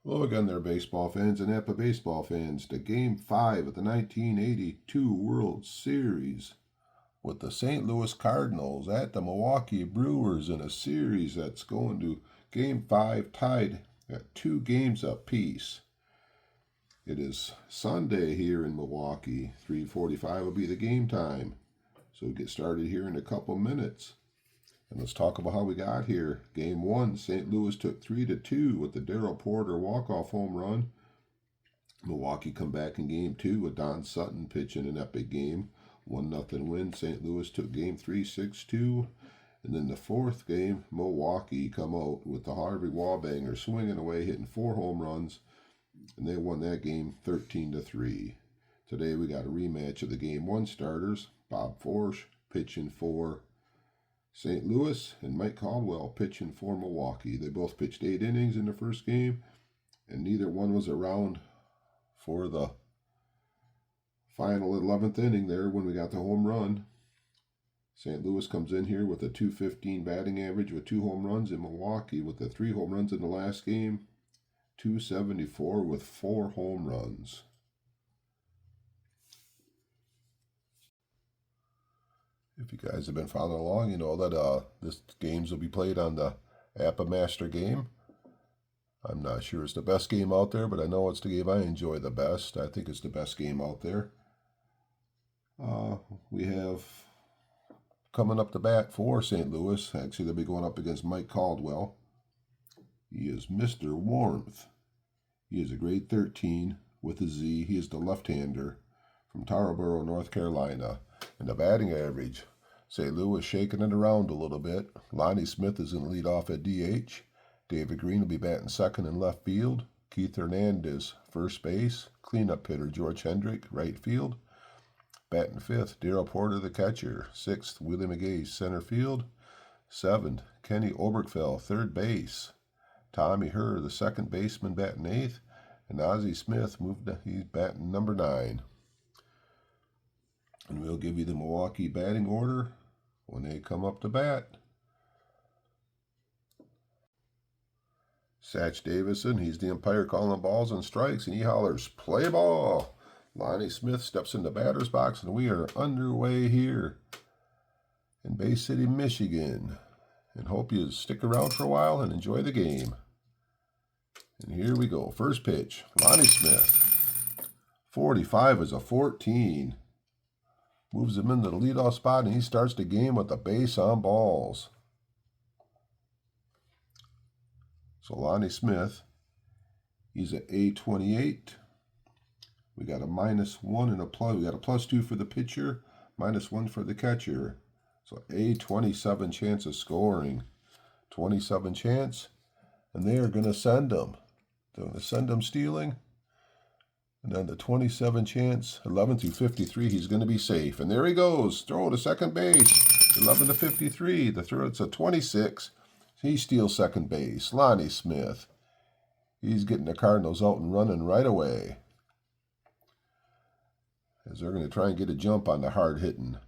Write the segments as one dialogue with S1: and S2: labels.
S1: Hello again there, baseball fans and Apba baseball fans, to Game 5 of the 1982 World Series with the St. Louis Cardinals at the Milwaukee Brewers in a series that's going to Game 5 tied at 2 games apiece. It is Sunday here in Milwaukee. 3:45 will be the game time. So we'll get started here in a couple minutes. And let's talk about how we got here. Game 1, St. Louis took 3-2 with the Darrell Porter walk-off home run. Milwaukee come back in Game 2 with Don Sutton pitching an epic game. 1-0 win. St. Louis took Game 3, 6-2. And then the fourth game, Milwaukee come out with the Harvey Wallbanger swinging away, hitting 4 home runs. And they won that game 13-3. Today we got a rematch of the Game 1 starters. Bob Forsch pitching for St. Louis and Mike Caldwell pitching for Milwaukee. They both pitched 8 innings in the first game, and neither one was around for the final 11th inning there when we got the home run. St. Louis comes in here with a .215 batting average with 2 home runs, in Milwaukee with the 3 home runs in the last game, .274 with 4 home runs. If you guys have been following along, you know that this games will be played on the Apba Master game. I'm not sure it's the best game out there, but I know it's the game I enjoy the best. I think it's the best game out there. We have coming up to bat for St. Louis. Actually, they'll be going up against Mike Caldwell. He is Mr. Warmth. He is a grade 13 with a Z. He is the left-hander from Tarboro, North Carolina. And the batting average, St. Louis shaking it around a little bit. Lonnie Smith is in lead off at DH. David Green will be batting second in left field. Keith Hernandez, first base. Cleanup hitter George Hendrick, right field. Batting fifth, Darrell Porter, the catcher. Sixth, Willie McGay, center field. Seventh, Kenny Oberkfell, third base. Tommy Herr, the second baseman, batting eighth. And Ozzie Smith, he's batting number 9. And we'll give you the Milwaukee batting order when they come up to bat. Satch Davison, he's the umpire calling balls and strikes, and he hollers, "Play ball!" Lonnie Smith steps in the batter's box, and we are underway here in Bay City, Michigan. And hope you stick around for a while and enjoy the game. And here we go. First pitch, Lonnie Smith. 45 is a 14. Moves him into the leadoff spot, and he starts the game with the base on balls. So Lonnie Smith, he's at A28. We got a -1 and a plus. We got a +2 for the pitcher, -1 for the catcher. So A27 chance of scoring. 27 chance, and they are going to send him. They're going to send him stealing. And then the 27 chance, 11-53, he's going to be safe. And there he goes, throw to second base, 11-53. The throw, it's a 26. He steals second base. Lonnie Smith, he's getting the Cardinals out and running right away, as they're going to try and get a jump on the hard-hitting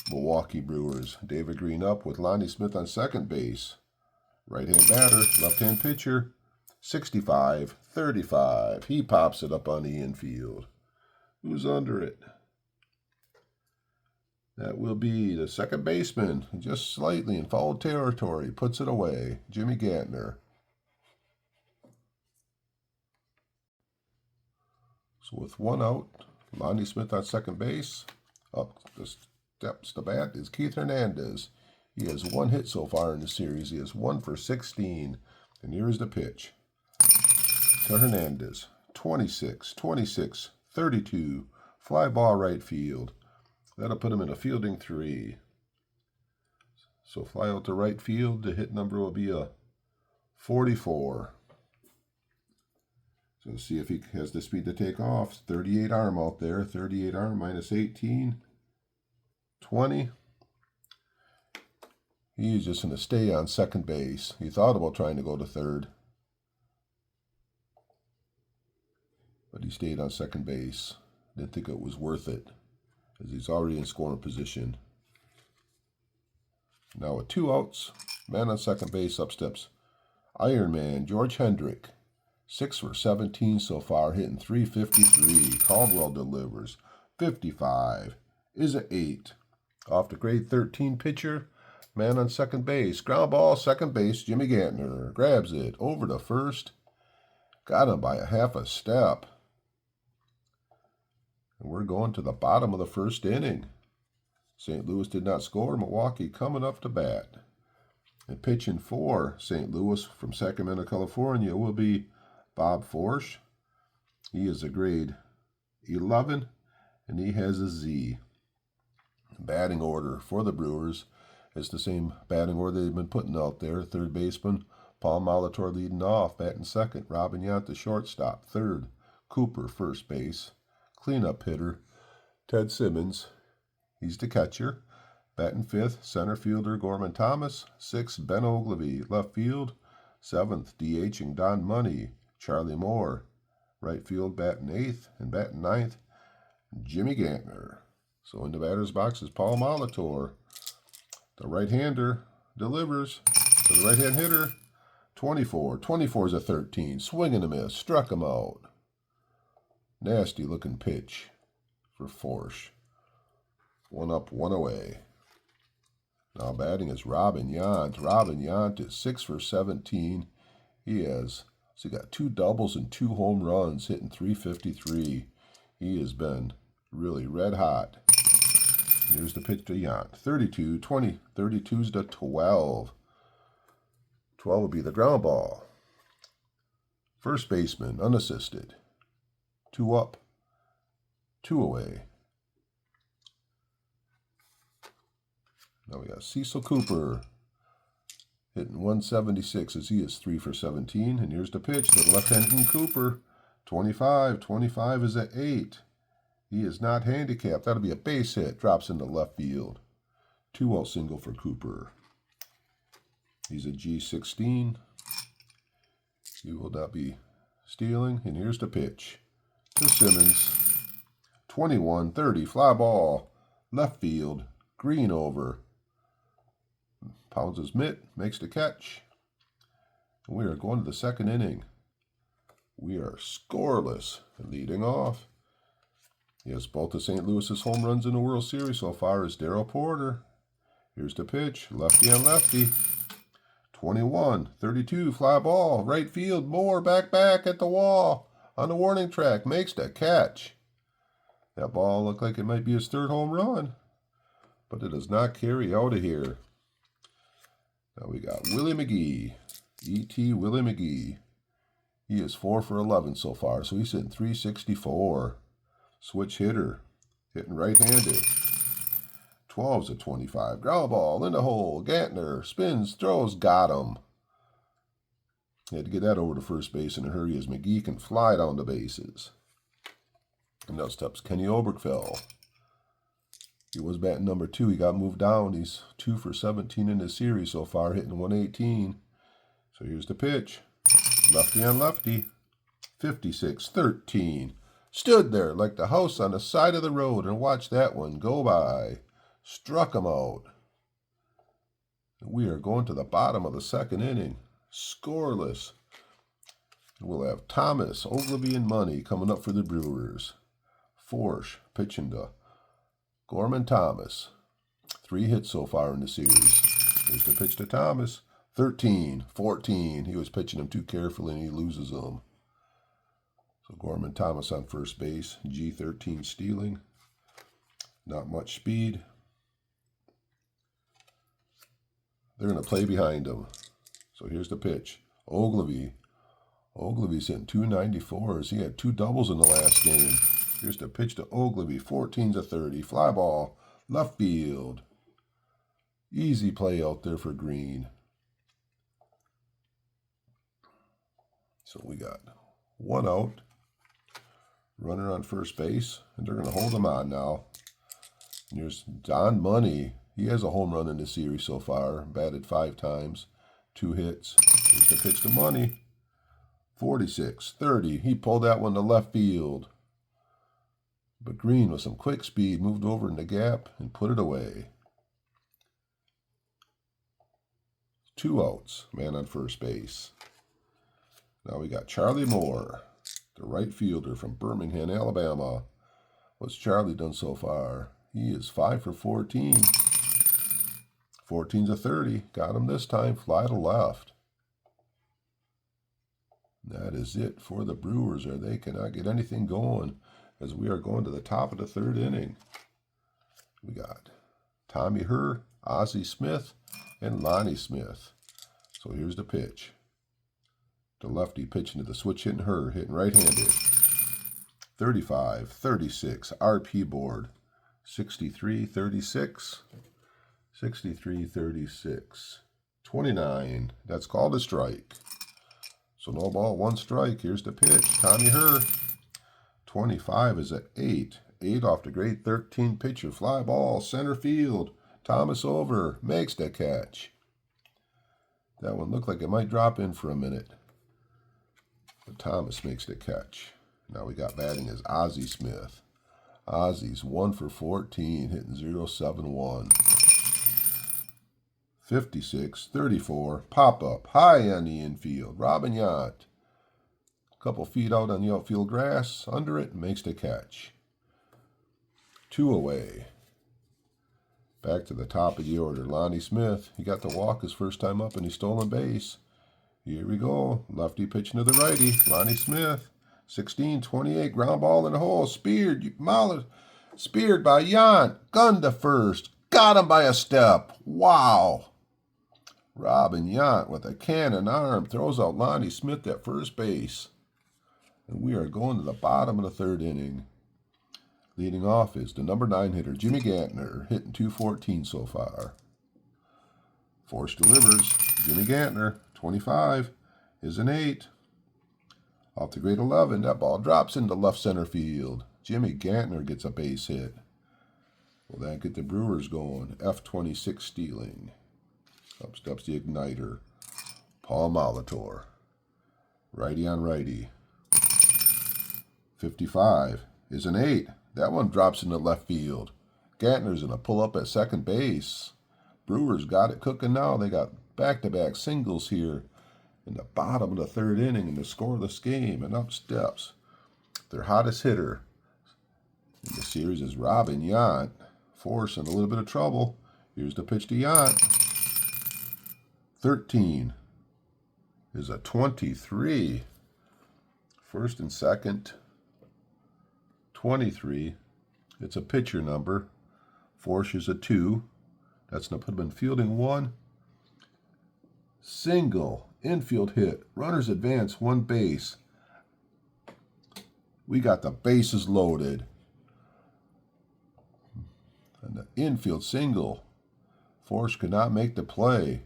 S1: Milwaukee Brewers. David Green up with Lonnie Smith on second base. Right-hand batter, left-hand pitcher. 65-35. He pops it up on the infield. Who's under it? That will be the second baseman, just slightly in foul territory. Puts it away. Jimmy Gantner. So with 1 out, Lonnie Smith on second base. Up the steps to bat is Keith Hernandez. He has 1 hit so far in the series. He is 1 for 16. And here's the pitch to Hernandez. 26, 32, fly ball right field. That'll put him in a fielding 3. So fly out to right field. The hit number will be a 44. So see if he has the speed to take off. 38 arm out there. 38 arm -18. 20. He's just going to stay on second base. He thought about trying to go to third, but he stayed on second base. Didn't think it was worth it, as he's already in scoring position. Now with 2 outs, man on second base, up steps Iron Man George Hendrick. 6 for 17 so far, hitting .353. Caldwell delivers. 55 is an 8. Off to grade 13 pitcher. Man on second base. Ground ball, second base. Jimmy Gantner grabs it over to first. Got him by a half a step. And we're going to the bottom of the first inning. St. Louis did not score. Milwaukee coming up to bat. And pitching for St. Louis from Sacramento, California will be Bob Forsch. He is a grade 11, and he has a Z. Batting order for the Brewers is the same batting order they've been putting out there. Third baseman, Paul Molitor leading off. Batting second, Robin Yount the shortstop. Third, Cooper first base. Cleanup hitter, Ted Simmons. He's the catcher. Batting fifth, center fielder Gorman Thomas. Sixth, Ben Ogilvie, left field. Seventh, DHing Don Money, Charlie Moore. Right field, batting eighth, and batting ninth, Jimmy Gantner. So in the batter's box is Paul Molitor. The right-hander delivers to the right-hand hitter. 24. 24 is a 13. Swing and a miss. Struck him out. Nasty looking pitch for Forsch. 1 up, 1 away. Now batting is Robin Yount. Robin Yount is 6 for 17. He got 2 doubles and 2 home runs, hitting .353. He has been really red hot. Here's the pitch to Yount. 32, 20. 32's to 12. 12 will be the ground ball. First baseman, unassisted. 2 up, 2 away. Now we got Cecil Cooper hitting 176 as he is 3 for 17. And here's the pitch to the left-handed Cooper. 25. 25 is at 8. He is not handicapped. That'll be a base hit. Drops into left field. 2-out single for Cooper. He's a G16. He will not be stealing. And here's the pitch to Simmons. 21-30. Fly ball. Left field. Green over. Pounds his mitt. Makes the catch. And we are going to the second inning. We are scoreless. Leading off. Yes, both of St. Louis's home runs in the World Series so far is Darryl Porter. Here's the pitch. Lefty on lefty. 21-32. Fly ball. Right field. Moore back at the wall. On the warning track. Makes the catch. That ball looked like it might be his 3rd home run. But it does not carry out of here. Now we got Willie McGee. E.T. Willie McGee. He is 4 for 11 so far. So he's hitting .364. Switch hitter, hitting right-handed. 12's a 25. Ground ball in the hole. Gantner spins, throws, got him. He had to get that over to first base in a hurry as McGee can fly down the bases. And now steps Kenny Oberkfell. He was batting number 2. He got moved down. He's 2 for 17 in this series so far, hitting 118. So here's the pitch. Lefty on lefty. 56-13. Stood there like the house on the side of the road and watched that one go by. Struck him out. We are going to the bottom of the second inning. Scoreless. We'll have Thomas, Ogilvie, and Money coming up for the Brewers. Forsch pitching to Gorman Thomas. 3 hits so far in the series. Here's the pitch to Thomas. 13-14. He was pitching him too carefully and he loses them. So Gorman Thomas on first base. G13 stealing. Not much speed. They're going to play behind him. So here's the pitch. Ogilvie. Ogilvie's hitting .294 as he had 2 doubles in the last game. Here's the pitch to Ogilvie. 14-30. Fly ball. Left field. Easy play out there for Green. So we got 1 out. Runner on first base. And they're going to hold him on now. And here's Don Money. He has a home run in this series so far. Batted 5 times. 2 hits. Here's the pitch to Money. 46-30. He pulled that one to left field. But Green, with some quick speed, moved over in the gap and put it away. 2 outs. Man on first base. Now we got Charlie Moore, the right fielder from Birmingham, Alabama. What's Charlie done so far? He is 5 for 14. 14's a 30. Got him this time. Fly to left. That is it for the Brewers, or they cannot get anything going as we are going to the top of the third inning. We got Tommy Herr, Ozzie Smith, and Lonnie Smith. So here's the pitch. The lefty pitching to the switch hitting Herr, hitting right-handed. 35-36, RP board. 63-36. 63-36. 29. That's called a strike. So no ball, one strike. Here's the pitch. Tommy Herr. 25 is an 8. 8 off the grade 13 pitcher. Fly ball, center field. Thomas over. Makes the catch. That one looked like it might drop in for a minute. But Thomas makes the catch. Now we got batting is Ozzie Smith. Ozzie's 1 for 14, hitting .071. 56-34, pop up, high on the infield. Robin Yount. A couple feet out on the outfield grass, under it, makes the catch. 2 away. Back to the top of the order. Lonnie Smith, he got the walk his first time up and he stolen base. Here we go. Lefty pitching to the righty. Lonnie Smith. 16-28, ground ball in the hole. Speared by Yount. Gun to first. Got him by a step. Wow. Robin Yount with a cannon arm throws out Lonnie Smith at first base. And we are going to the bottom of the third inning. Leading off is the number 9 hitter, Jimmy Gantner, hitting .214 so far. Forsch delivers. Jimmy Gantner, 25, is an 8. Off the grade 11, that ball drops into left center field. Jimmy Gantner gets a base hit. Will that get the Brewers going? F26 stealing. Up steps the igniter. Paul Molitor. Righty on righty. 55 is an 8. That one drops into left field. Gantner's going to pull up at second base. Brewers got it cooking now. They got back-to-back singles here in the bottom of the third inning in the scoreless game. And up steps their hottest hitter in the series is Robin Yount. Forsch in a little bit of trouble. Here's the pitch to Yount. 13 is a 23. First and second. 23. It's a pitcher number. Forsch is a 2. That's going to put him in fielding 1. Single. Infield hit. Runners advance 1 base. We got the bases loaded. And the infield single. Forsch could not make the play.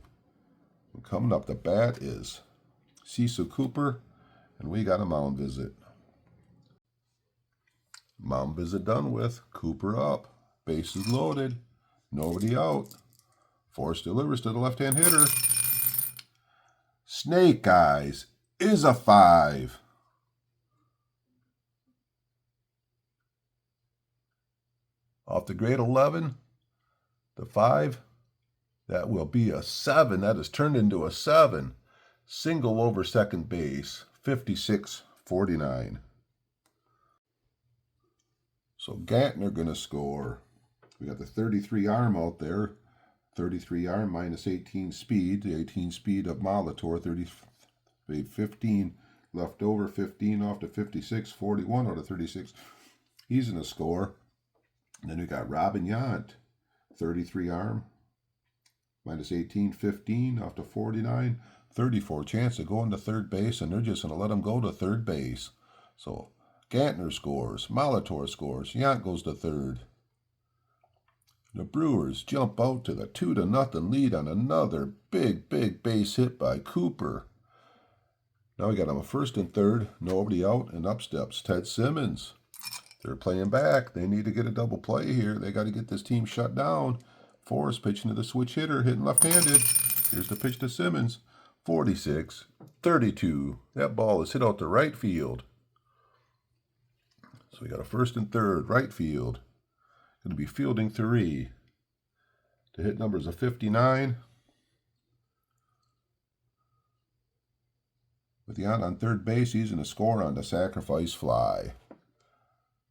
S1: And coming up the bat is Cecil Cooper. And we got a mound visit. Mound visit done with. Cooper up. Bases loaded. Nobody out. Forsch delivers to the left-hand hitter. Snake Eyes is a 5. Off the grade 11, the 5, that will be a 7. That is turned into a 7. Single over second base, 56-49. So Gantner going to score. We got the 33 arm out there. 33 arm minus 18 speed. The 18 speed of Molitor. 15 left over. 15 off to 56. 41 out of 36. He's going to score. And then we got Robin Yount. 33 arm minus 18. 15 off to 49. 34 chance of going to third base. And they're just going to let him go to third base. So Gantner scores. Molitor scores. Yount goes to third. The Brewers jump out to the 2-0 lead on another big base hit by Cooper. Now we got him a first and third, nobody out, and up steps Ted Simmons. They're playing back. They need to get a double play here. They got to get this team shut down. Forsch pitching to the switch hitter, hitting left-handed. Here's the pitch to Simmons. 46-32. That ball is hit out to right field. So we got a first and third, right field. Going to be fielding 3. The hit number is a 59. With Yount on third base, he's going to score on the sacrifice fly.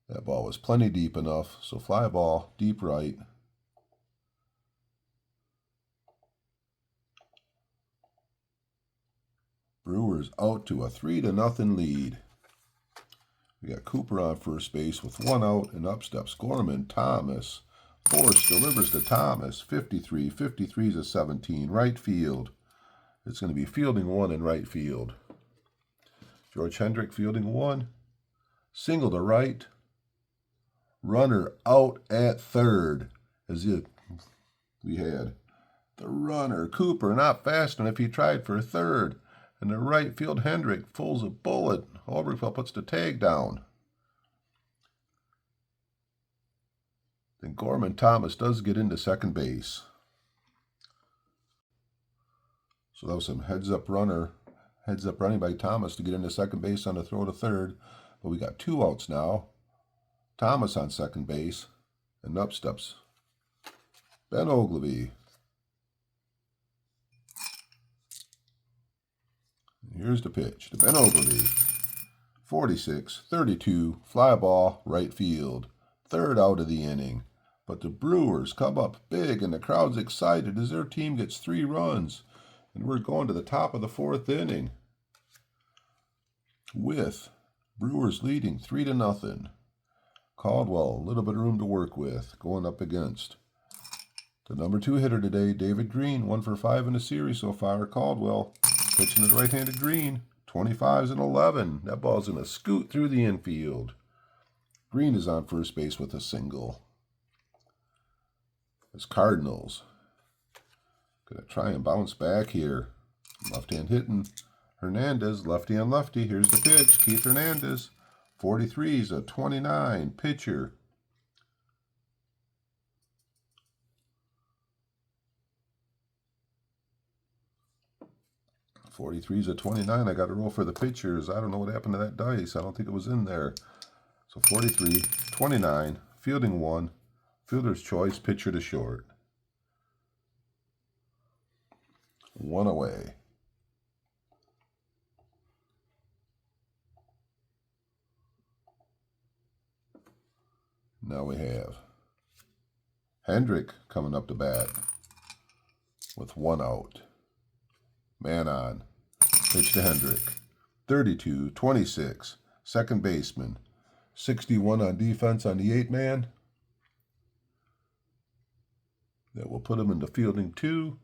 S1: That ball was plenty deep enough, so fly ball, deep right. Brewers out to a 3-0 lead. We got Cooper on first base with 1 out, and up steps Gorman. Thomas. Forsch delivers to Thomas. 53. 53 is a 17. Right field. It's going to be fielding 1 in right field. George Hendrick fielding 1. Single to right. Runner out at third. As if we had the runner. Cooper not fast enough. He tried for third. And the right field Hendrick pulls a bullet. Oberfeld puts the tag down. Then Gorman Thomas does get into second base. So that was some heads up running by Thomas to get into second base on the throw to third. But we got 2 outs now. Thomas on second base. And up steps Ben Ogilvy. Here's the pitch to Ben Ogilvy. 46, 32, fly ball, right field. Third out of the inning. But the Brewers come up big and the crowd's excited as their team gets 3 runs. And we're going to the top of the 4th inning. With Brewers leading 3-0. Caldwell, a little bit of room to work with, going up against the number 2 hitter today, David Green, 1 for 5 in the series so far. Caldwell pitching to the right-handed Green, 25s and 11. That ball's going to scoot through the infield. Green is on first base with a single. It's Cardinals. Going to try and bounce back here. Left-hand hitting. Hernandez, lefty on lefty. Here's the pitch. Keith Hernandez. 43's a 29. Pitcher. .43's a 29. I got to roll for the pitchers. I don't know what happened to that dice. I don't think it was in there. So 43, 29, fielding 1, fielder's choice, pitcher to short. 1 away. Now we have Hendrick coming up to bat with 1 out. Man on. Pitch to Hendrick. 32, 26. Second baseman. 61 on defense on the 8-man. That will put him into fielding 2.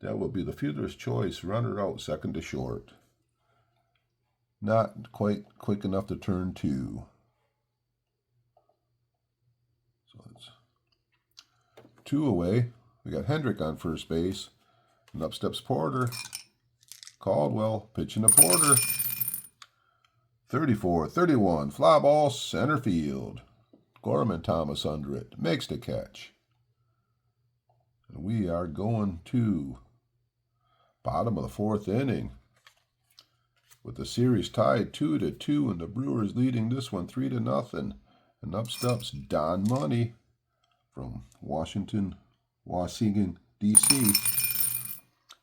S1: That will be the fielder's choice. Runner out, second to short. Not quite quick enough to turn 2. So it's 2 away. We got Hendrick on first base. And up steps Porter. Caldwell pitching to Porter. 34, 31, fly ball, center field. Gorman Thomas under it, makes the catch. And we are going to bottom of the 4th inning. With the series tied 2-2 and the Brewers leading this one 3-0. And up steps Don Money from Washington, D.C.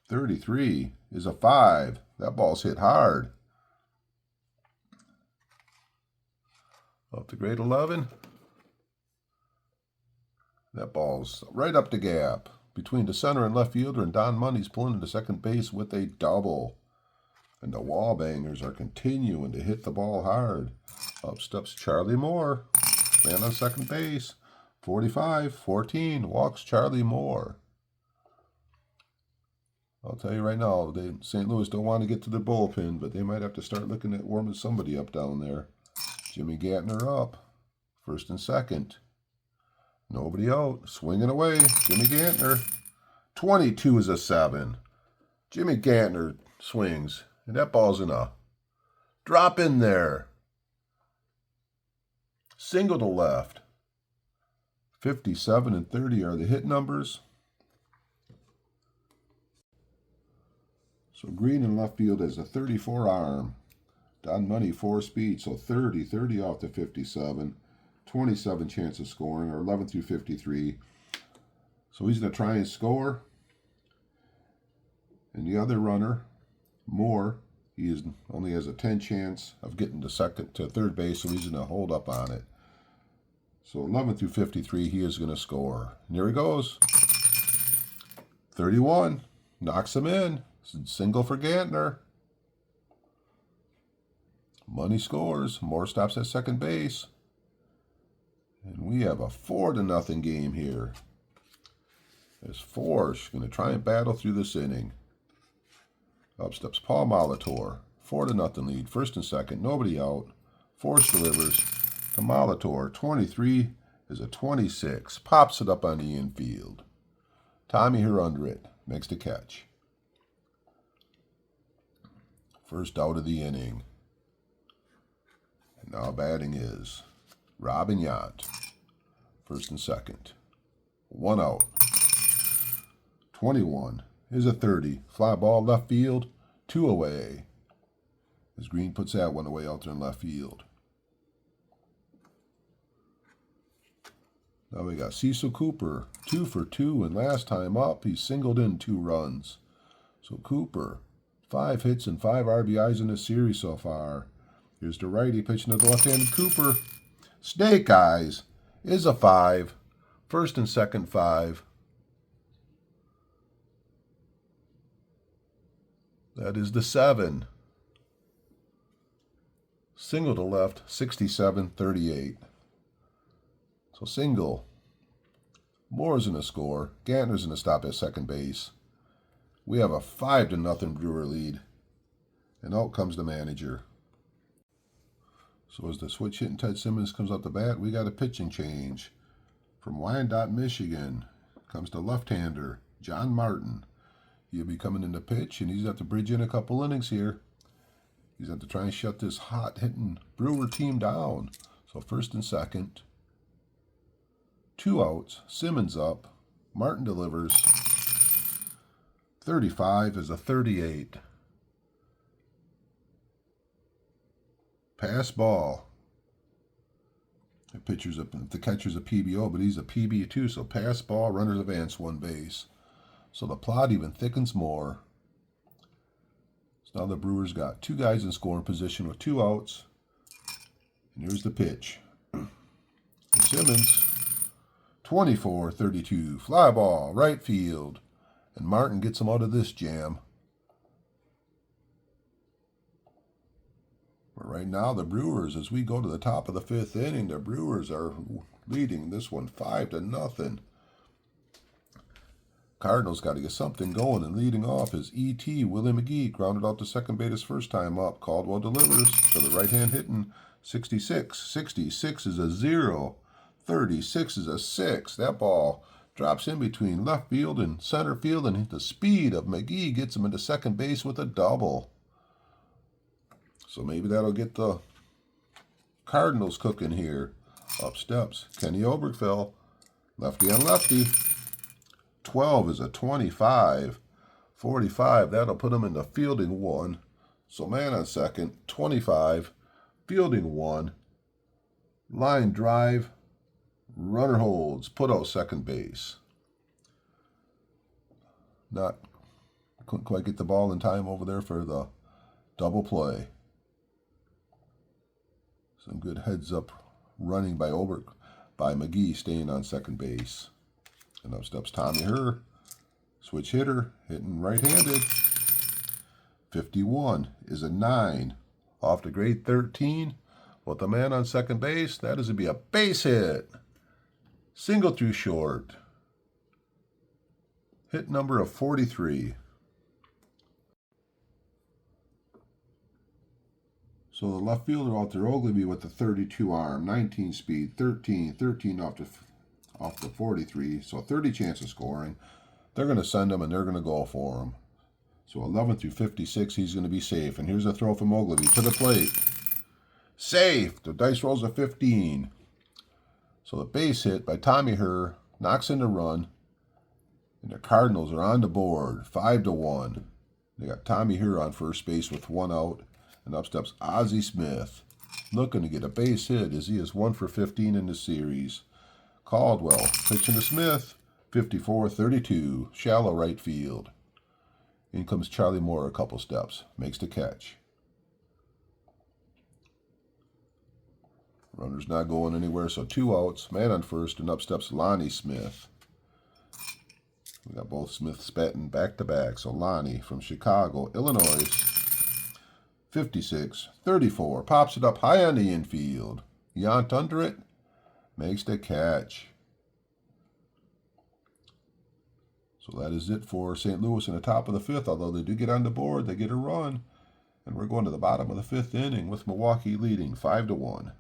S1: 33 is a 5. That ball's hit hard. Up to grade 11. That ball's right up the gap between the center and left fielder, and Don Money's pulling into second base with a double. And the wall bangers are continuing to hit the ball hard. Up steps Charlie Moore. Man on second base. 45, 14. Walks Charlie Moore. I'll tell you right now, St. Louis don't want to get to the bullpen, but they might have to start looking at warming somebody up down there. Jimmy Gantner up. First and second. Nobody out. Swinging away. Jimmy Gantner. 22 is a 7. Jimmy Gantner swings. And that ball's in a drop in there. Single to left. 57 and 30 are the hit numbers. So Green in left field has a 34 arm. Don Money 4 speed, so 30 off the 57. 27 chance of scoring, or 11 through 53. So he's going to try and score. And the other runner, Moore, only has a 10 chance of getting to third base, so he's going to hold up on it. So 11 through 53, he is going to score. And here he goes. 31. Knocks him in. Single for Gantner. Money scores. Moore stops at second base. And we have a 4-0 game here. As Forsch going to try and battle through this inning. Up steps Paul Molitor. 4-0 lead. First and second. Nobody out. Forsch delivers to Molitor. 23 is a 26. Pops it up on the infield. Tommy here under it. Makes the catch. First out of the inning. And now batting is Robin Yount. First and second. 1 out. 21 is a 30. Fly ball left field. 2 away. As Green puts that one away out there in left field. Now we got Cecil Cooper. 2 for 2. And last time up, he singled in 2 runs. So Cooper, 5 hits and 5 RBIs in the series so far. Here's the righty pitching to the left-handed Cooper. Snake Eyes is a 5. First and second 5. That is the 7. Single to left, 67-38. So single. Moore's in the score. Gantner's in the stop at second base. We have a 5-0 Brewer lead. And out comes the manager. So as the switch hitting Ted Simmons comes up the bat, we got a pitching change. From Wyandotte, Michigan, comes the left-hander, John Martin. He'll be coming in the pitch, and he's going to have to bridge in a couple innings here. He's going to have to try and shut this hot-hitting Brewer team down. So first and second. 2 outs. Simmons up. Martin delivers. 35 is a 38. Pass ball. The catcher's a PBO, but he's a PB too, so pass ball, runners advance 1 base. So the plot even thickens more. So now the Brewers got 2 guys in scoring position with 2 outs. And here's the pitch. Simmons, 24-32. Fly ball, right field. And Martin gets him out of this jam. But right now the Brewers, as we go to the top of the 5th inning, the Brewers are leading this one 5-0. Cardinals got to get something going, and leading off is E.T. Willie McGee, grounded out to second base his first time up. Caldwell delivers to the right-hand hitting 66. 66 is a 0. 36 is a 6. That ball drops in between left field and center field, and the speed of McGee gets him into second base with a double. So maybe that'll get the Cardinals cooking here. Up steps Kenny Obergefell, lefty on lefty. 12 is a 25. 45, that'll put him in the fielding 1. So man on second, 25, fielding 1. Line drive, runner holds, put out second base. Couldn't quite get the ball in time over there for the double play. Some good heads up running by McGee, staying on second base. And up steps Tommy Herr, switch hitter, hitting right-handed. 51 is a 9. Off to grade 13. With the man on second base, that is to be a base hit. Single through short. Hit number of 43. So the left fielder out there, Ogleby with the 32 arm, 19 speed, 13 off the 43, so 30 chance of scoring. They're going to send him, and they're going to go for him. So 11 through 56, he's going to be safe. And here's a throw from Ogleby to the plate. Safe. The dice rolls a 15. So the base hit by Tommy Herr knocks in the run, and the Cardinals are on the board, 5-1. They got Tommy Herr on first base with 1 out, and up steps Ozzie Smith, looking to get a base hit as he is 1 for 15 in the series. Caldwell pitching to Smith, 54-32, shallow right field. In comes Charlie Moore a couple steps, makes the catch. Runner's not going anywhere, so 2 outs. Man on first, and up steps Lonnie Smith. We got both Smiths batting back-to-back. So Lonnie from Chicago, Illinois, 56-34. Pops it up high on the infield. Yount under it. Makes the catch. So that is it for St. Louis in the top of the 5th. Although they do get on the board, they get a run. And we're going to the bottom of the 5th inning with Milwaukee leading 5-1.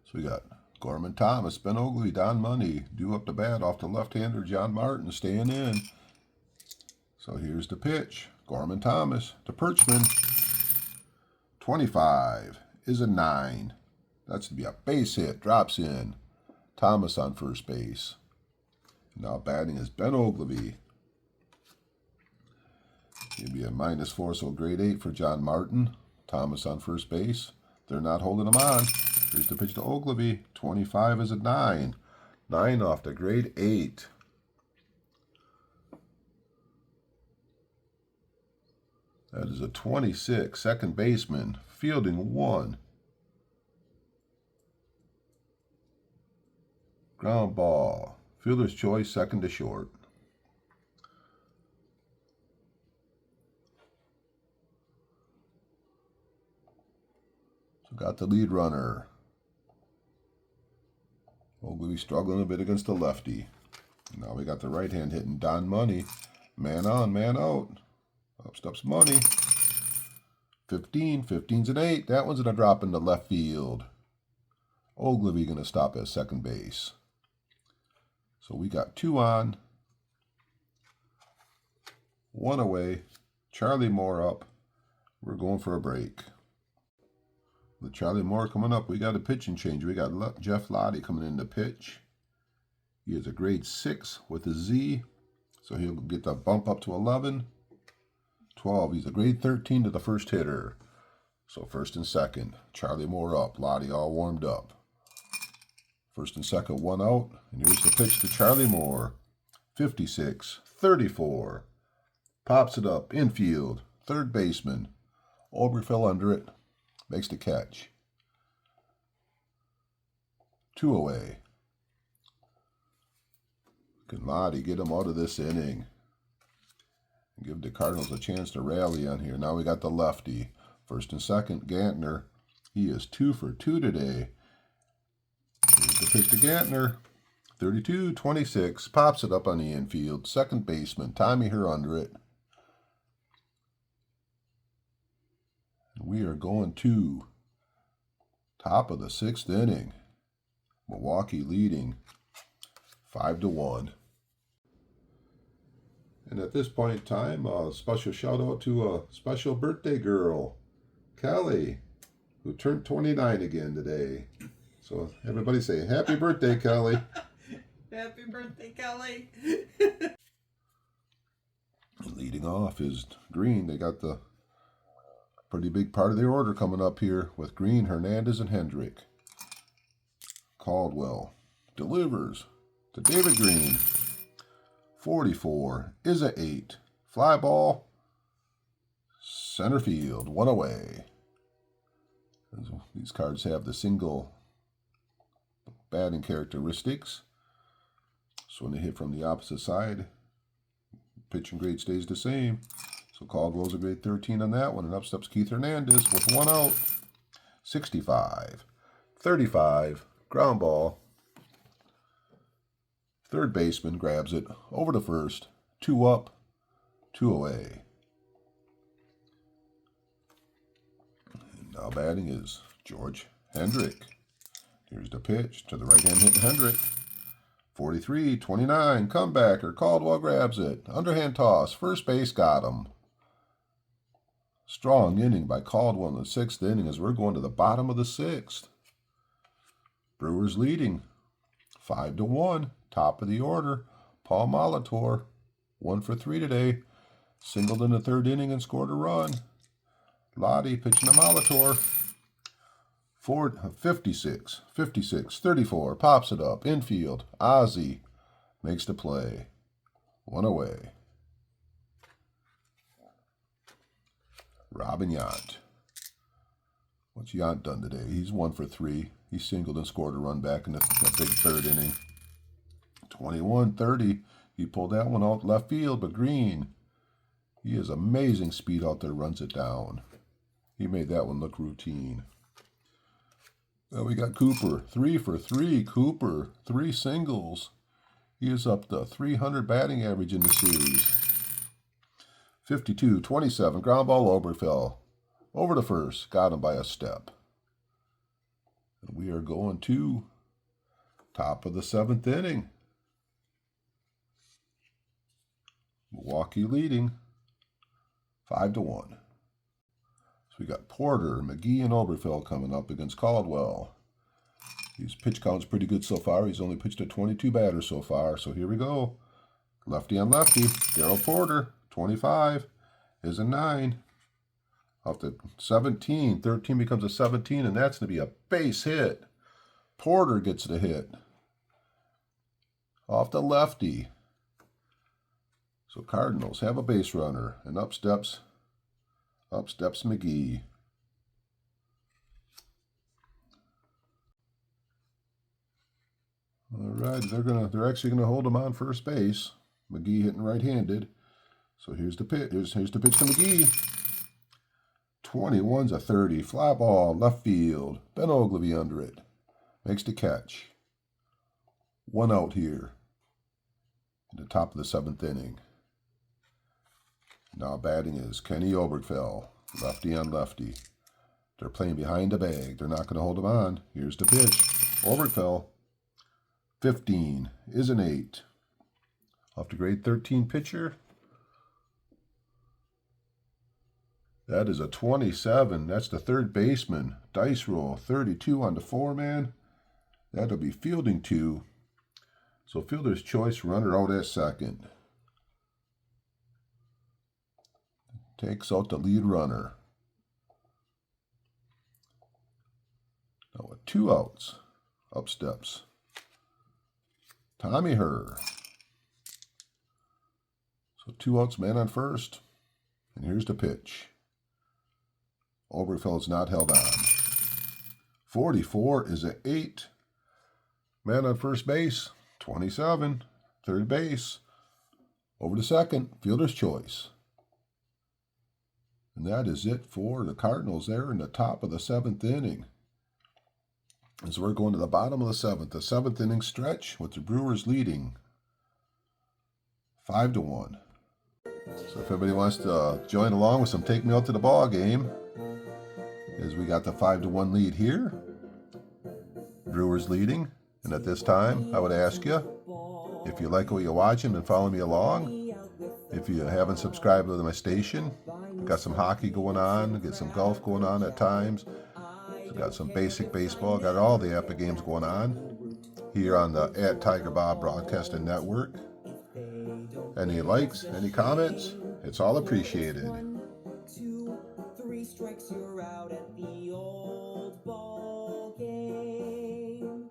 S1: So we got Gorman Thomas, Ben Ogley, Don Money, due up to bat off the left-hander John Martin, staying in. So here's the pitch. Gorman Thomas to Perchman. 25 is a 9. That's to be a base hit. Drops in. Thomas on first base. Now batting is Ben Ogley. It'd be a -4, so grade 8 for John Martin. Thomas on first base. They're not holding him on. Here's the pitch to Ogley. 25 is a 9. 9 off to grade 8. That is a 26. Second baseman. Fielding 1. Ground ball. Fielder's choice, second to short. So got the lead runner. Ogley struggling a bit against the lefty. Now we got the right hand hitting Don Money. Man on, man out. Up steps Money. 15. 15's an 8. That one's going to drop into left field. Ogley going to stop at second base. So we got 2 on. 1 away. Charlie Moore up. We're going for a break. With Charlie Moore coming up, we got a pitching change. We got Jeff Lottie coming in to pitch. He is a grade 6 with a Z, so he'll get the bump up to 11. 12, he's a grade 13 to the first hitter. So first and second, Charlie Moore up, Lottie all warmed up. First and second, 1 out, and here's the pitch to Charlie Moore. 56-34. Pops it up, infield, third baseman. Aubrey fell under it. Makes the catch. 2 away. Can Lottie get him out of this inning? And give the Cardinals a chance to rally on here. Now we got the lefty. First and second, Gantner. He is 2 for 2 today. Here's the pitch to Gantner. 32-26. Pops it up on the infield. Second baseman, Tommy Herr under it. We are going to top of the 6th inning. Milwaukee leading 5-1. And at this point in time, a special shout out to a special birthday girl, Kelly, who turned 29 again today. So everybody say, happy birthday, Kelly.
S2: Happy birthday, Kelly.
S1: Leading off is Green. They got the pretty big part of their order coming up here with Green, Hernandez, and Hendrick. Caldwell delivers to David Green. 44 is a 8. Fly ball. Center field. 1 away. These cards have the single batting characteristics. So when they hit from the opposite side, pitching grade stays the same. So Caldwell's a grade 13 on that one, and up steps Keith Hernandez with 1 out. 65-35, ground ball. Third baseman grabs it over to first. 2 up, 2 away. And now batting is George Hendrick. Here's the pitch to the right hand hitting Hendrick. 43-29, comebacker. Caldwell grabs it. Underhand toss. First base got him. Strong inning by Caldwell in the 6th inning as we're going to the bottom of the 6th. Brewers leading 5-1. Top of the order. Paul Molitor, 1 for 3 today. Singled in the 3rd inning and scored a run. Lottie pitching to Molitor. 56-34. Pops it up. Infield. Ozzie makes the play. 1 away. Robin Yount What's Yount done today? He's 1 for 3. He singled and scored a run back in the big third inning. 21-30. He pulled that one out left field, but Green, he has amazing speed out there, runs it down. He made that one look routine. Well, we got Cooper, 3 for 3. Cooper, 3 singles. He is up to 300 batting average in the series. 52-27, ground ball Oberfell. Over to first, got him by a step. And we are going to top of the 7th inning. Milwaukee leading 5-1. So we got Porter, McGee, and Oberfell coming up against Caldwell. His pitch count's pretty good so far. He's only pitched to 22 batters so far. So here we go. Lefty on lefty. Daryl Porter, 25, is a 9. Off the 17, 13 becomes a 17, and that's going to be a base hit. Porter gets the hit. Off the lefty. So Cardinals have a base runner, and up steps McGee. All right, they're actually gonna hold him on first base. McGee hitting right-handed. So here's the pitch. Here's the pitch to McGee. 21's a 30. Fly ball, left field. Ben Ogilvy under it. Makes the catch. 1 out here. At the top of the 7th inning. Now batting is Kenny Oberfell, lefty on lefty. They're playing behind the bag. They're not going to hold him on. Here's the pitch. Oberfell, 15, is an 8. Off to grade 13 pitcher. That is a 27. That's the third baseman. Dice roll, 32 on the 4-man. That'll be fielding 2. So fielder's choice, runner out at second. Takes out the lead runner. Now with 2 outs, up steps Tommy Herr. So 2 outs, man on first. And here's the pitch. Oberfell's not held on. 44 is an 8. Man on first base. 27. Third base. Over to second. Fielder's choice. And that is it for the Cardinals there in the top of the 7th inning. As we're going to the bottom of the 7th. The 7th inning stretch with the Brewers leading 5-1. So if everybody wants to join along with some Take Me Out to the Ball game, as we got the 5-1 lead here. Brewers leading. And at this time, I would ask you, if you like what you're watching and follow me along, if you haven't subscribed to my station, got some hockey going on, get some golf going on at times, got some basic baseball, got all the Apba games going on here on the @Tigerbob Broadcasting Network. Any likes, any comments, it's all appreciated.
S3: 1, 2, 3 strikes, you're out at the old ball game.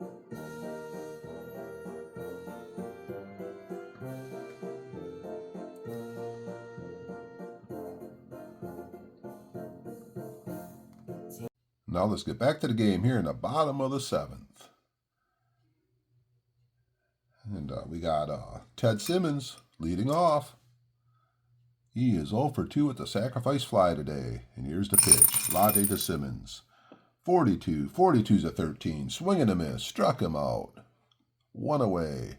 S1: Now let's get back to the game here in the bottom of the 7th. And we got Ted Simmons leading off. He is 0 for 2 with the sacrifice fly today. And here's the pitch. Latte to Simmons. 42. 42's a 13. Swing and a miss. Struck him out. 1 away.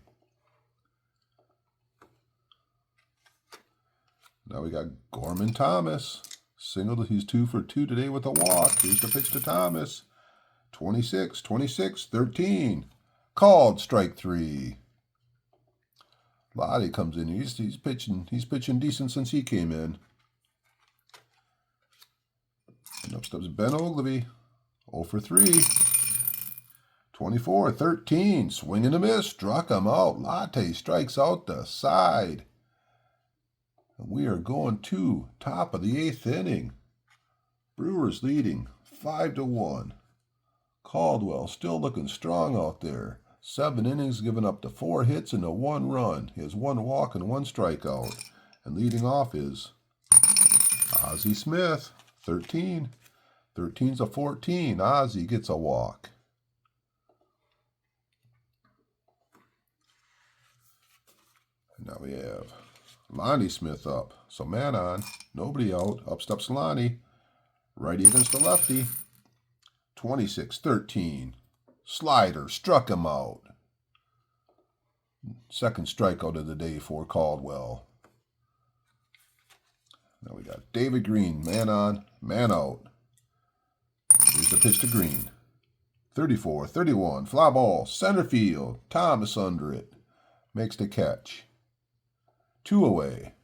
S1: Now we got Gorman Thomas. Singled. He's 2 for 2 today with a walk. Here's the pitch to Thomas. 26. 26. 13. Called strike 3. Lottie comes in. He's pitching decent since he came in. And up steps Ben Ogilvy. 0 for 3. 24. 13. Swing and a miss. Struck him out. Latte strikes out the side. And we are going to top of the 8th inning. Brewers leading 5-1. Caldwell still looking strong out there. 7 innings, giving up to 4 hits and a 1 run. He has 1 walk and 1 strikeout. And leading off is Ozzie Smith, 13. 13's a 14. Ozzie gets a walk. And now we have Lonnie Smith up. So man on, nobody out. Up steps Lonnie. Righty against the lefty. 26-13. Slider struck him out. Second strikeout of the day for Caldwell. Now we got David Green, man on, man out. Here's the pitch to Green. 34-31, fly ball, center field. Thomas under it. Makes the catch. 2 away.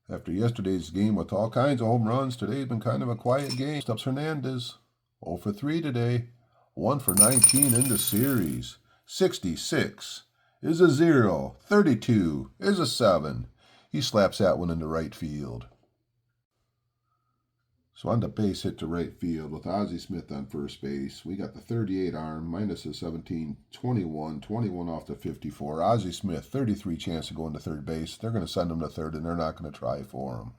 S1: After yesterday's game with all kinds of home runs, today's been kind of a quiet game. Steps Hernandez, 0 for 3 today. 1 for 19 in the series. 66 is a 0. 32 is a 7. He slaps that one into right field. So on the base hit to right field with Ozzie Smith on first base. We got the 38 arm minus the 17, 21, 21 off the 54. Ozzie Smith, 33 chance to go into third base. They're going to send him to third, and they're not going to try for him.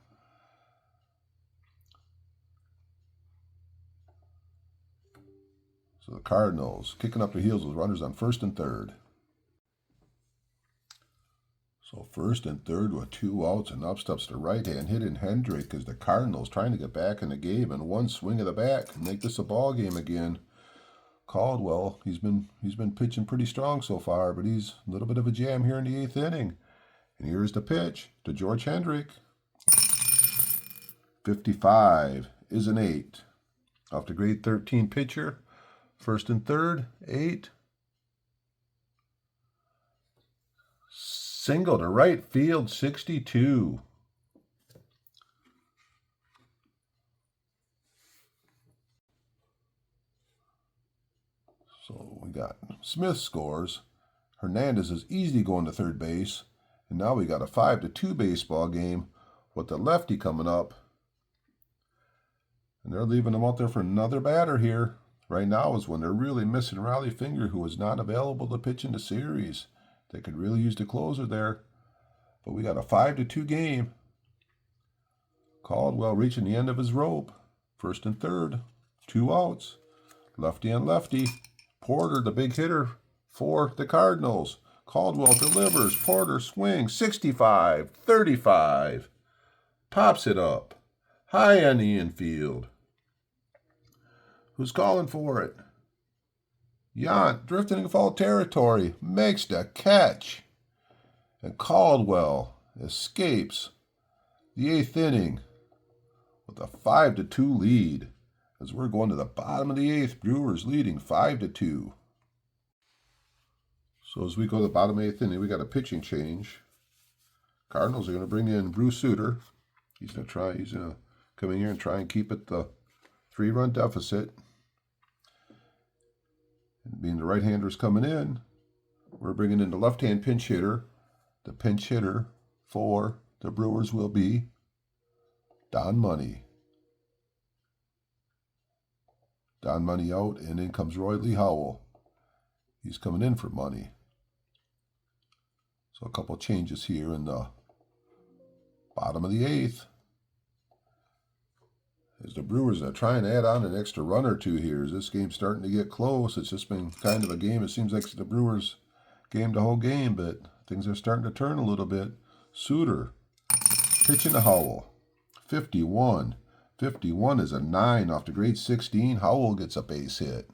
S1: So the Cardinals kicking up the heels with runners on first and third. So first and third with 2 outs, and up steps the right-hand hitting Hendrick as the Cardinals trying to get back in the game, and one swing of the bat and make this a ball game again. Caldwell, he's been pitching pretty strong so far, but he's a little bit of a jam here in the 8th inning. And here's the pitch to George Hendrick. 55 is an 8. Off the grade 13 pitcher. First and third, 8. Single to right field, 62. So we got Smith scores. Hernandez is easy going to third base. And now we got a 5-2 baseball game with the lefty coming up. And they're leaving him out there for another batter here. Right now is when they're really missing Riley Finger, who is not available to pitch in the series. They could really use the closer there. But we got a 5-2 game. Caldwell reaching the end of his rope. First and third. 2 outs. Lefty and lefty. Porter, the big hitter for the Cardinals. Caldwell delivers. Porter swings. 65-35. Pops it up. High on the infield. Who's calling for it? Yount, drifting in foul territory, makes the catch. And Caldwell escapes the 8th inning with a 5-2 lead. As we're going to the bottom of the 8th, Brewers leading 5-2. So as we go to the bottom of the 8th inning, we got a pitching change. Cardinals are going to bring in Bruce Sutter. He's going to come in here and try and keep it the 3-run deficit. And being the right-handers coming in, we're bringing in the left-hand pinch hitter. The pinch hitter for the Brewers will be Don Money. Don Money out, and in comes Roy Lee Howell. He's coming in for Money. So a couple changes here in the bottom of the 8th. As the Brewers are trying to add on an extra run or two here. As this game's starting to get close. It's just been kind of a game. It seems like the Brewers gamed the whole game, but things are starting to turn a little bit. Sutter pitching to Howell. 51. 51 is a 9 off the grade 16. Howell gets a base hit.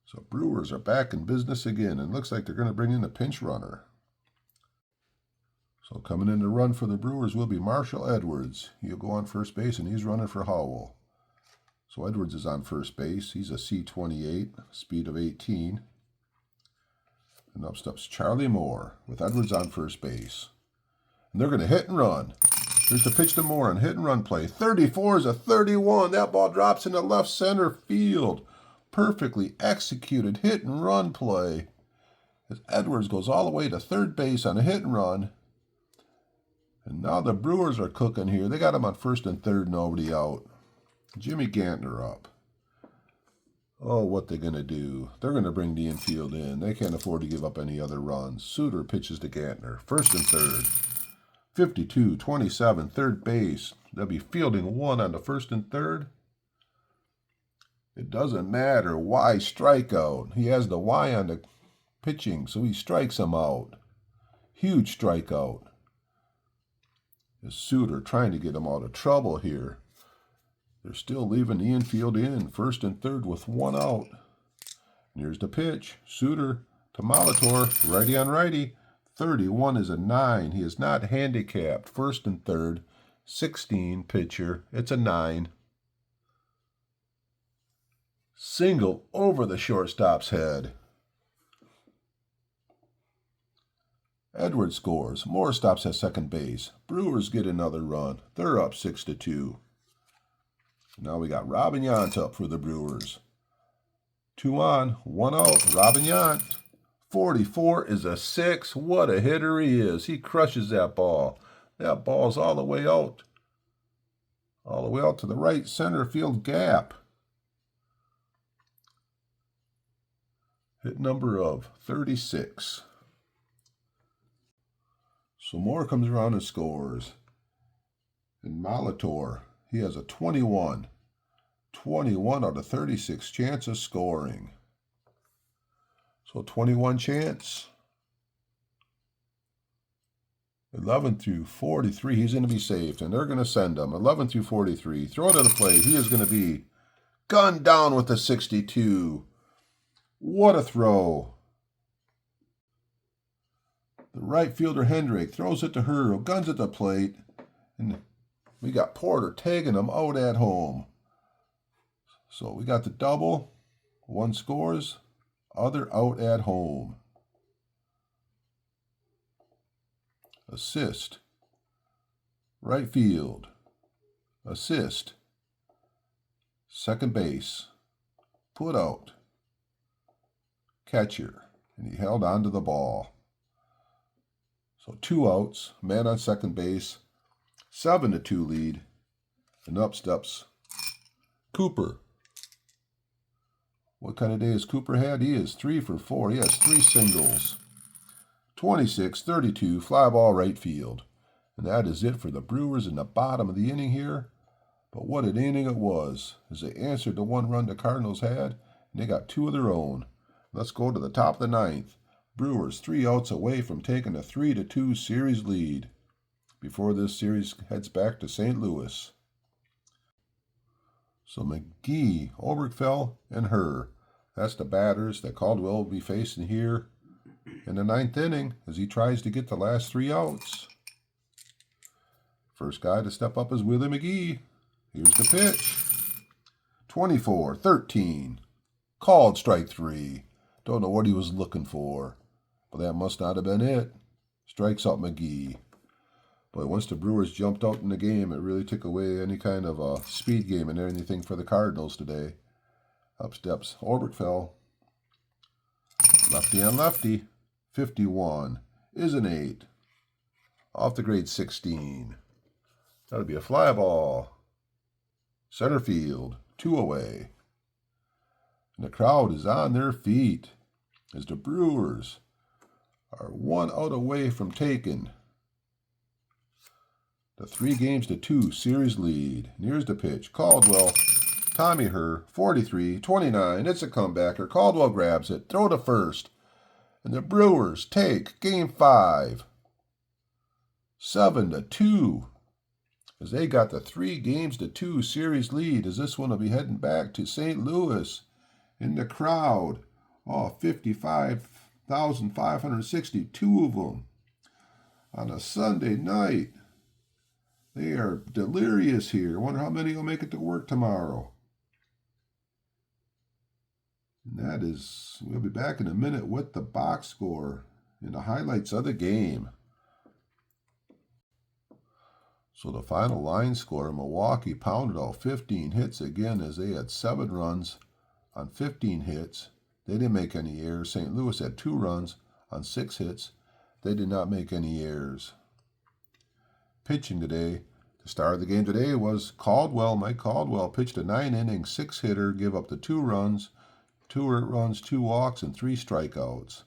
S1: So Brewers are back in business again, and looks like they're going to bring in a pinch runner. So coming in to run for the Brewers will be Marshall Edwards. He'll go on first base, and he's running for Howell. So Edwards is on first base. He's a C28, speed of 18. And up steps Charlie Moore with Edwards on first base. And they're going to hit and run. Here's the pitch to Moore on hit and run play. 34 is a 31. That ball drops into left center field. Perfectly executed hit and run play. As Edwards goes all the way to third base on a hit and run. And now the Brewers are cooking here. They got him on first and third, nobody out. Jimmy Gantner up. Oh, what they're going to do. They're going to bring the infield in. They can't afford to give up any other runs. Sutter pitches to Gantner. First and third. 52-27, third base. They'll be fielding one on the first and third. It doesn't matter. Y strikeout. He has the Y on the pitching, so he strikes him out. Huge strikeout. The Suitor trying to get him out of trouble here. They're still leaving the infield in, first and third with one out. And here's the pitch. Suitor to Molitor, righty on righty. 31 is a 9. He is not handicapped. First and third, 16 pitcher. It's a 9. Single over the shortstop's head. Edwards scores. Moore stops at second base. Brewers get another run. They're up 6-2. Now we got Robin Yount up for the Brewers. 2 on, 1 out. Robin Yount. 44 is a 6. What a hitter he is. He crushes that ball. That ball's all the way out. All the way out to the right center field gap. Hit number of 36. So Moore comes around and scores. And Molitor, he has a 21. 21 out of 36 chance of scoring. So 21 chance. 11 through 43, he's going to be saved, and they're going to send him. 11 through 43, throw to the plate. He is going to be gunned down with a 62. What a throw. The right fielder Hendrick throws it to Hurl, guns at the plate, and we got Porter tagging him out at home. So we got the double, one scores, other out at home. Assist. Right field. Assist. Second base. Put out. Catcher. And he held on to the ball. So 2 outs. Man on second base. 7-2 lead. And up steps Cooper. What kind of day has Cooper had? He is 3 for 4. He has 3 singles. 26-32, fly ball right field. And that is it for the Brewers in the bottom of the inning here. But what an inning it was, as they answered the 1 run the Cardinals had, and they got 2 of their own. Let's go to the top of the 9th. Brewers 3 outs away from taking a 3-2 series lead before this series heads back to St. Louis. So McGee, Oberkfell, and Herr. That's the batters that Caldwell will be facing here in the 9th inning as he tries to get the last 3 outs. First guy to step up is Willie McGee. Here's the pitch. 24-13. Called strike 3. Don't know what he was looking for, but that must not have been it. Strikes out McGee. But once the Brewers jumped out in the game, it really took away any kind of a speed game and anything for the Cardinals today. Up steps Oberkfell. Lefty on lefty. 51 is an 8. Off the grade 16. That'll be a fly ball. Center field. 2 away. And the crowd is on their feet as the Brewers are 1 out away from taking the 3-2 series lead. And here's the pitch. Caldwell, Tommy Herr, 43-29. It's a comebacker. Caldwell grabs it. Throw to first. And the Brewers take Game 5. 7-2. As they got the 3-2 series lead. As this one will be heading back to St. Louis. In the crowd. 55,562 of them. On a Sunday night. They are delirious here. I wonder how many will make it to work tomorrow. And that is, we'll be back in a minute with the box score and the highlights of the game. So the final line score, Milwaukee pounded out 15 hits again as they had 7 runs on 15 hits. They didn't make any errors. St. Louis had 2 runs on 6 hits. They did not make any errors. Pitching today, the star of the game today was Caldwell. Mike Caldwell pitched a 9-inning 6-hitter, gave up the 2 runs, 2 earned runs, 2 walks, and 3 strikeouts.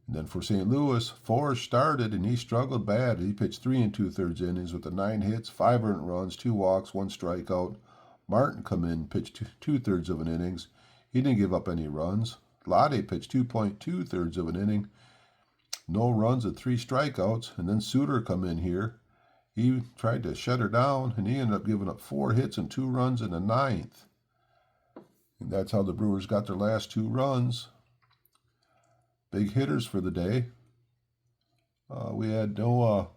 S1: And then for St. Louis, Forsch started, and he struggled bad. He pitched 3 2/3 innings with the 9 hits, 5 earned runs, 2 walks, 1 strikeout. Martin come in, pitched 2/3 of an innings. He didn't give up any runs. Lade pitched 2.2/3 of an inning, no runs and 3 strikeouts. And then Suter come in here. He tried to shut her down, and he ended up giving up 4 hits and 2 runs in the 9th. And that's how the Brewers got their last 2 runs. Big hitters for the day. We had no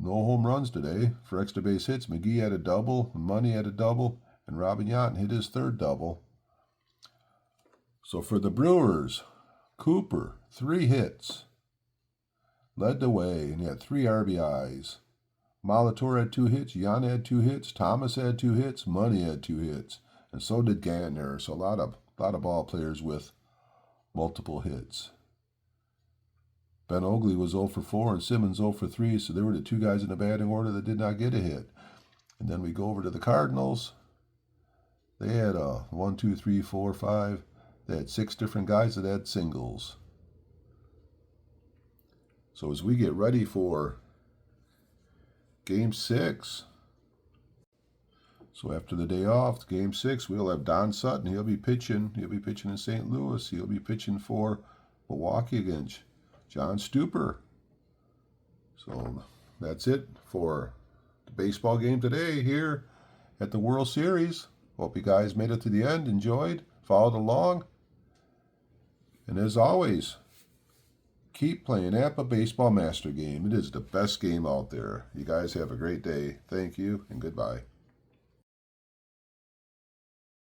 S1: home runs today. For extra base hits, McGee had a double, Money had a double, and Robin Yount hit his 3rd double. So for the Brewers, Cooper, 3 hits, led the way, and he had 3 RBIs. Molitor had 2 hits, Yount had 2 hits, Thomas had 2 hits, Money had 2 hits, and so did Gantner. So a lot of ball players with multiple hits. Ben Oakley was 0 for 4 and Simmons 0 for 3, so there were the 2 guys in the batting order that did not get a hit. And then we go over to the Cardinals. They had 1, 2, 3, 4, 5. They had 6 different guys that had singles. So as we get ready for Game 6, so after the day off, Game 6, we'll have Don Sutton. He'll be pitching. He'll be pitching in St. Louis. He'll be pitching for Milwaukee against John Stuper. So that's it for the baseball game today here at the World Series. Hope you guys made it to the end, enjoyed, followed along. And as always, keep playing Apba Baseball Master Game. It is the best game out there. You guys have a great day. Thank you and goodbye.